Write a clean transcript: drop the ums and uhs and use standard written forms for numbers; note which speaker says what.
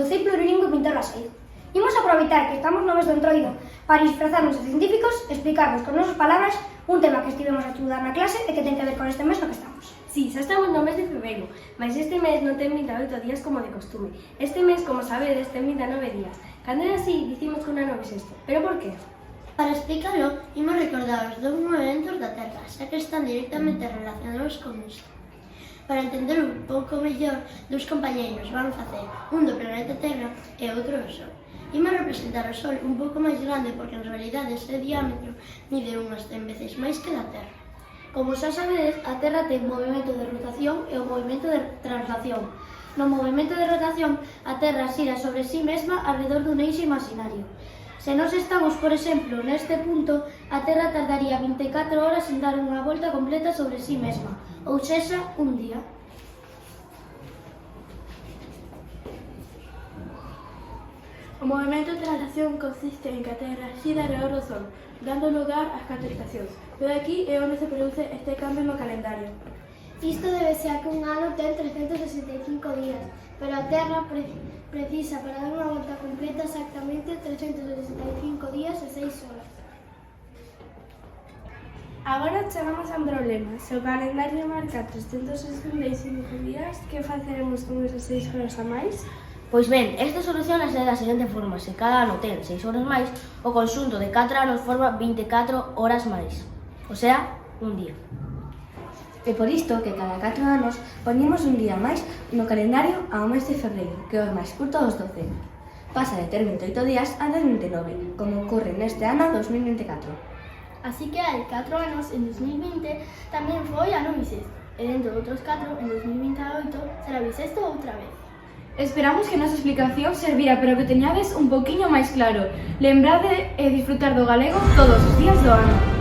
Speaker 1: do CEI Plurilingüe Pintor Laseido. Imos aproveitar que estamos no mes do Entroido para disfrazarnos de científicos e explicarnos con nosas palabras un tema que estivemos a estudar na clase e que ten que ver con este mes no que estamos.
Speaker 2: Sí, xa estamos no mes de febreiro, mas este mes non ten 28 días como de costume. Este mes, como sabedes, ten 29 días. Cando é así, dicimos que unha non é sexto. Pero por qué?
Speaker 3: Para explicarlo, imos recordaros dos movementos da Terra, xa que están directamente relacionados con isto. Para entender un pouco mellor, dos compañeiros van facer un do planeta Terra e outro do Sol. Imos representar o Sol un pouco máis grande porque en realidade ese diámetro mide unhas 100 veces máis que da Terra.
Speaker 1: Como xa sabedes, a Terra ten movimento de rotación e o movimento de translación. No movimento de rotación, a Terra xira sobre sí mesma alrededor dun eixo imaginario. Se nós estamos, por exemplo, neste punto, a Terra tardaría 24 horas en dar unha volta completa sobre sí mesma, ou sexa, un día.
Speaker 4: O movimento de translación consiste en que a Terra xira alrededor do Sol, dando lugar ás 4 estacións. Pero aquí é onde se produce este cambio no calendario.
Speaker 5: Isto debese a que un ano ten 365 días, pero a Terra precisa para dar unha volta completa exactamente 365 días e 6 horas.
Speaker 4: Agora chegamos a un problema. Se o calendario marca 365 días, que faceremos con esas 6 horas a máis?
Speaker 6: Pois ben, esta solución é da seguinte forma: se cada ano ten 6 horas máis, o conxunto de 4 anos forma 24 horas máis, o sea, un día.
Speaker 2: E por isto que cada 4 anos poñemos un día máis no calendario ao mes de febreiro, que é o máis curto dos 12. Pasa de ter 28 días a ter 29, como ocorre neste ano 2024.
Speaker 5: Así que hai 4 anos, en 2020, tamén foi ano bisexto, e dentro de outros 4, en 2028, será bisexto outra vez.
Speaker 7: Esperamos que a nosa explicación servira para que teñades un poquinho máis claro. Lembrade e disfrutar do galego todos os días do ano.